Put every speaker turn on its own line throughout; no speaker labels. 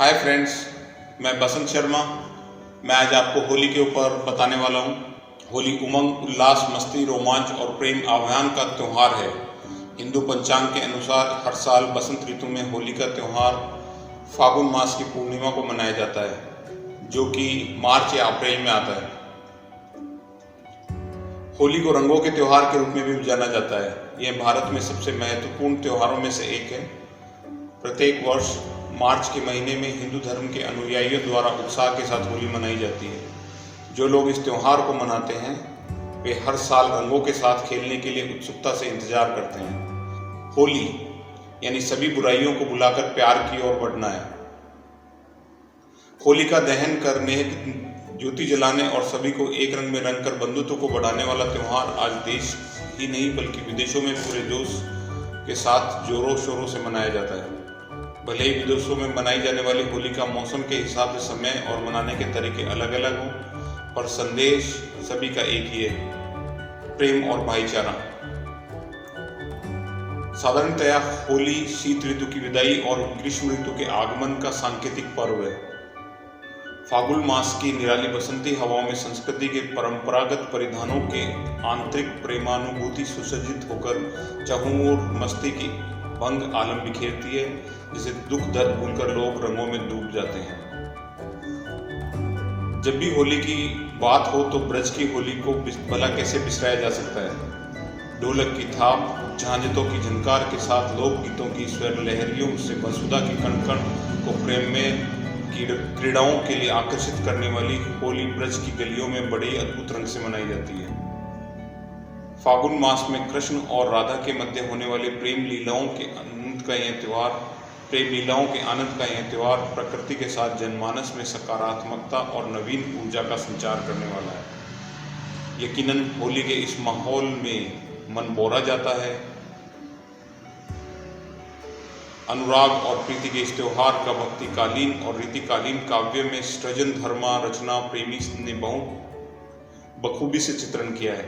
Hi friends, मैं बसंत शर्मा। मैं आज आपको होली के ऊपर बताने वाला हूँ। होली उमंग, उल्लास, मस्ती, रोमांच और प्रेम आह्वान का त्यौहार है। हिंदू पंचांग के अनुसार हर साल बसंत ऋतु में होली का त्यौहार फागुन मास की पूर्णिमा को मनाया जाता है, जो कि मार्च या अप्रैल में आता है। होली को रंगों के त्यौहार के रूप में भी जाना जाता है। यह भारत में सबसे महत्वपूर्ण त्योहारों में से एक है। प्रत्येक वर्ष मार्च के महीने में हिंदू धर्म के अनुयायियों द्वारा उत्साह के साथ होली मनाई जाती है। जो लोग इस त्यौहार को मनाते हैं वे हर साल रंगों के साथ खेलने के लिए उत्सुकता से इंतजार करते हैं। होली यानी सभी बुराइयों को बुलाकर प्यार की ओर बढ़ना है। होलिका दहन करने, ज्योति जलाने और सभी को एक रंग में रंग कर बंधुत्व को बढ़ाने वाला त्यौहार आज देश ही नहीं बल्कि विदेशों में पूरे जोश के साथ जोरों शोरों से मनाया जाता है। भले ही विदेशों में मनाई जाने वाली होली का मौसम के हिसाब से समय और मनाने के तरीके अलग अलग हों, पर संदेश सभी का एक ही है, प्रेम और भाईचारा। साधारणतया होली शीत ऋतु की विदाई और ग्रीष्म ऋतु के आगमन का सांकेतिक पर्व है। फागुन मास की निराली बसंती हवाओं में संस्कृति के परंपरागत परिधानों के आंतरिक प्रेमानुभूति सुसज्जित होकर चहुओर मस्ती की भंग आलम बिखेरती है, जिसे दुख दर्द भूलकर लोग रंगों में डूब जाते हैं। जब भी होली की बात हो तो ब्रज की होली को भला कैसे बिसराया जा सकता है। ढोलक की थाप, झांझों की झनकार के साथ लोकगीतों की स्वर लहरियों से वसुधा की कण कण को प्रेम में क्रीड़ाओं के लिए आकर्षित करने वाली होली ब्रज की गलियों में बड़े ही अद्भुत रंग से मनाई जाती है। फागुन मास में कृष्ण और राधा के मध्य होने वाले प्रेम लीलाओं के आनंद का यह त्योहार प्रकृति के साथ जनमानस में सकारात्मकता और नवीन ऊर्जा का संचार करने वाला है। यकीनन होली के इस माहौल में मन बोरा जाता है। अनुराग और प्रीति के इस त्योहार का भक्तिकालीन और रीतिकालीन काव्य में सृजन धर्मा रचना प्रेमी ने बहुत बखूबी से चित्रण किया है।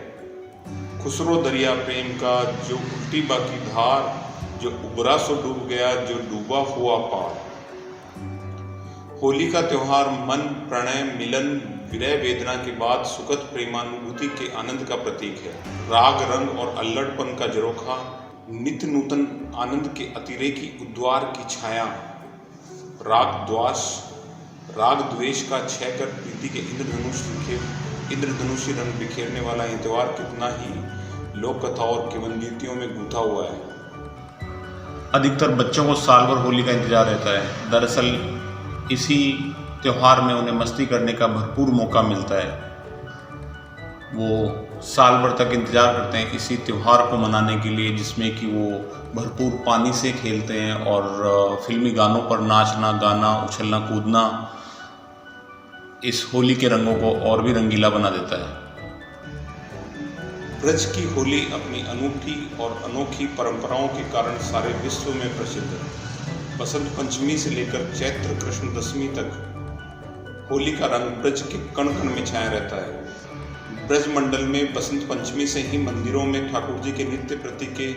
खुसरो दरिया प्रेम का जो उल्टी बाकी धार, जो उबरा सो डूब गया, जो डूबा हुआ पार। होली का त्योहार मन, प्रणय, मिलन, विरह वेदना के बाद सुखद प्रेमानुभूति के आनंद का प्रतीक है। राग, रंग और अल्लड़पन का झरोखा, नित्य नूतन आनंद के अतिरेकी उद्वार की छाया, राग द्वेष का क्षय कर प्रीति के इंद्रधनुषी रंग बिखेरने वाला यह त्योहार कितना ही लोक कथाओं और किंवदंतियों में गूंथा हुआ है। अधिकतर बच्चों को साल भर होली का इंतजार रहता है। दरअसल इसी त्योहार में उन्हें मस्ती करने का भरपूर मौका मिलता है। वो साल भर तक इंतजार करते हैं इसी त्योहार को मनाने के लिए, जिसमें कि वो भरपूर पानी से खेलते हैं और फिल्मी गानों पर नाचना, गाना, उछलना, कूदना इस होली के रंगों को और भी रंगीला बना देता है। ब्रज की होली अपनी अनूठी और अनोखी परंपराओं के कारण सारे विश्व में प्रसिद्ध है। बसंत पंचमी से लेकर चैत्र कृष्ण दशमी तक होली का रंग ब्रज के कण कण में छाया रहता है। ब्रज मंडल में बसंत पंचमी से ही मंदिरों में ठाकुर जी के नित्य प्रति के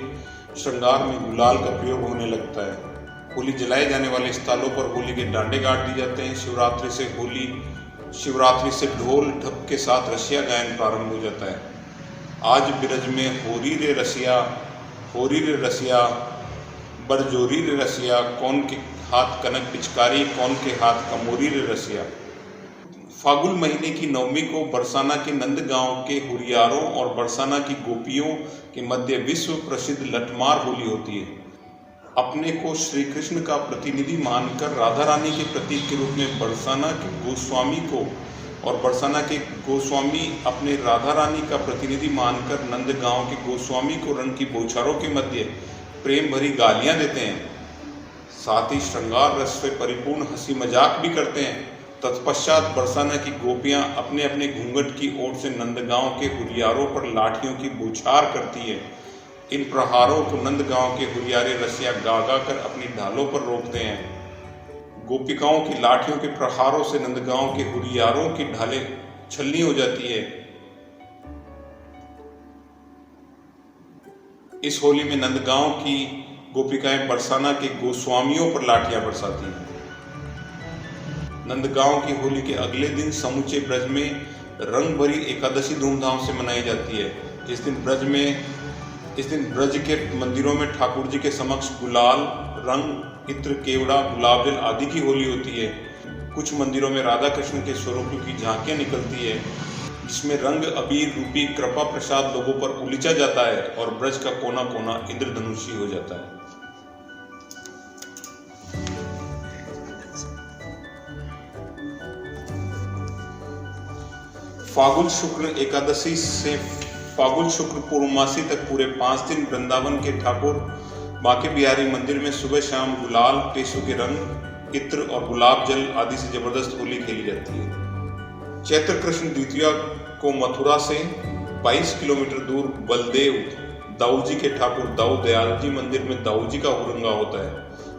श्रृंगार में गुलाल का प्रयोग होने लगता है। होली जलाए जाने वाले स्थलों पर होली के डांडे गाड़ दिए जाते हैं। शिवरात्रि से ढोल ढप के साथ रसिया गायन प्रारंभ हो जाता है। आज ब्रज में होरी रे रसिया, बरजोरी रे रसिया, कौन के हाथ कनक पिचकारी, कौन के हाथ कमोरी रे रसिया। फागुन महीने की नवमी को बरसाना के नंद गांव के हुरियारों और बरसाना की गोपियों के मध्य विश्व प्रसिद्ध लठमार होली होती है। अपने को श्री कृष्ण का प्रतिनिधि मानकर राधा रानी के प्रतीक के रूप में बरसाना के गोस्वामी को और बरसाना के गोस्वामी अपने राधा रानी का प्रतिनिधि मानकर नंद गांव के गोस्वामी को रंग की बौछारों के मध्य प्रेम भरी गालियां देते हैं। साथ ही श्रृंगार रस से परिपूर्ण हंसी मजाक भी करते हैं। तत्पश्चात बरसाना की गोपियां अपने अपने घूंघट की ओर से नंदगांव के हुरियारों पर लाठियों की बौछार करती है। इन प्रहारों को नंदगांव के हुरियारे रसिया गा कर अपनी ढालों पर रोकते हैं। गोपिकाओं की लाठियों के प्रहारों से नंदगांव के हुरियारों की ढालें छलनी हो जाती है। इस होली में नंदगांव की गोपिकाएं बरसाना के गोस्वामियों पर लाठियां बरसाती हैं। नंदगांव की होली के अगले दिन समूचे ब्रज में रंग भरी एकादशी धूमधाम से मनाई जाती है। इस दिन ब्रज के मंदिरों में ठाकुर जी के समक्ष गुलाल, रंग, इत्र, केवड़ा, गुलाब जल आदि की होली होती है। कुछ मंदिरों में राधा कृष्ण के स्वरूपों की झांकियां निकलती है, जिसमें रंग अबीर रूपी कृपा प्रसाद लोगों पर उलीचा जाता है और ब्रज का कोना कोना इंद्रधनुषी हो जाता है। फागुन शुक्ल एकादशी से फागुन शुक्ल पूर्णमासी तक पूरे 5 दिन वृंदावन के ठाकुर बांके बिहारी मंदिर में सुबह शाम गुलाल, टेसू के रंग, इत्र और गुलाब जल आदि से जबरदस्त होली खेली जाती है। चैत्र कृष्ण द्वितीया को मथुरा से 22 किलोमीटर दूर बलदेव दाऊ जी के ठाकुर दाऊ दयाल जी मंदिर में दाऊ जी का हुरंगा होता है।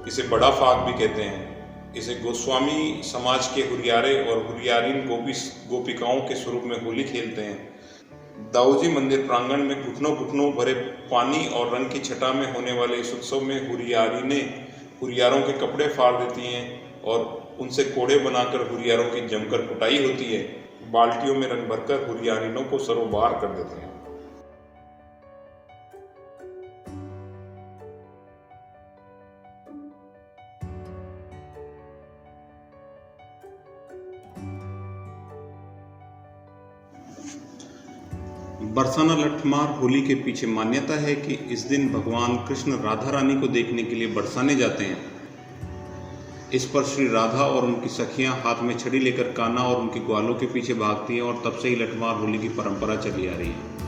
इसे बड़ा फाग भी कहते हैं। इसे गोस्वामी समाज के हुरियारे और हुरियारीन गोपिकाओं के स्वरूप में होली खेलते हैं। दाऊ जी मंदिर प्रांगण में घुटनों घुटनों भरे पानी और रंग की छटा में होने वाले इस उत्सव में हुरियारों के कपड़े फाड़ देती हैं और उनसे कोड़े बनाकर हुरियारों की जमकर कुटाई होती है। बाल्टियों में रंग भरकर हुरियारिनों को सरोबार कर देते हैं। बरसाना लठमार होली के पीछे मान्यता है कि इस दिन भगवान कृष्ण राधा रानी को देखने के लिए बरसाने जाते हैं। इस पर श्री राधा और उनकी सखियां हाथ में छड़ी लेकर कान्हा और उनके ग्वालों के पीछे भागती हैं और तब से ही लठमार होली की परंपरा चली आ रही है।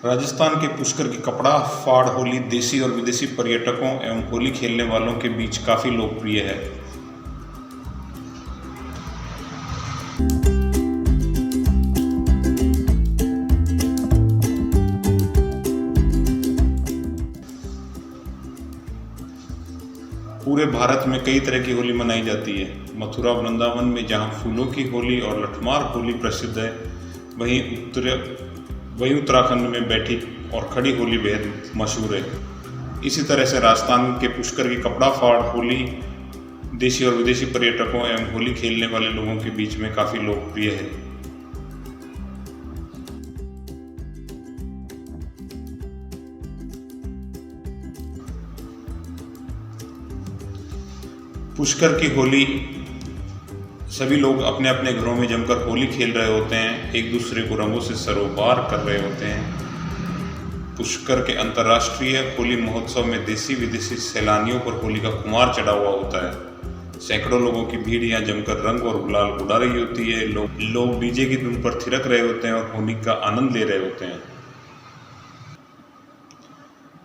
राजस्थान के पुष्कर की कपड़ा फाड़ होली देशी और विदेशी पर्यटकों एवं होली खेलने वालों के बीच काफी लोकप्रिय है। पूरे भारत में कई तरह की होली मनाई जाती है। मथुरा वृंदावन में जहां फूलों की होली और लठमार होली प्रसिद्ध है, वहीं उत्तराखंड में बैठी और खड़ी होली बेहद मशहूर है। इसी तरह से राजस्थान के पुष्कर की कपड़ा फाड़ होली देशी और विदेशी पर्यटकों एवं होली खेलने वाले लोगों के बीच में काफी लोकप्रिय है। पुष्कर की होली सभी लोग अपने अपने घरों में जमकर होली खेल रहे होते हैं, एक दूसरे को रंगों से सरोबार कर रहे होते हैं। पुष्कर के अंतर्राष्ट्रीय होली महोत्सव में देशी विदेशी सैलानियों पर होली का खुमार चढ़ा हुआ होता है। सैकड़ों लोगों की भीड़ यहाँ जमकर रंग और गुलाल उड़ा रही होती है। लोग डीजे की धुन पर थिरक रहे होते हैं और होली का आनंद ले रहे होते हैं।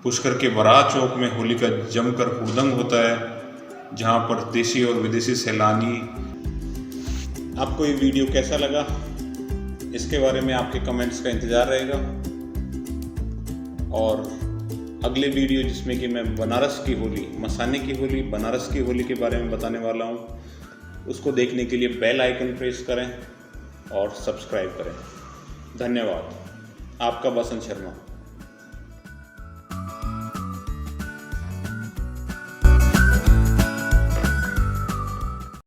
पुष्कर के वराह चौक में होली का जमकर हुड़दंग होता है, जहाँ पर देशी और विदेशी सैलानी। आपको ये वीडियो कैसा लगा? इसके बारे में आपके कमेंट्स का इंतज़ार रहेगा। और अगले वीडियो जिसमें कि मैं बनारस की होली, मसाने की होली, बनारस की होली के बारे में बताने वाला हूँ, उसको देखने के लिए बेल आइकन प्रेस करें और सब्सक्राइब करें। धन्यवाद। आपका बसंत शर्मा।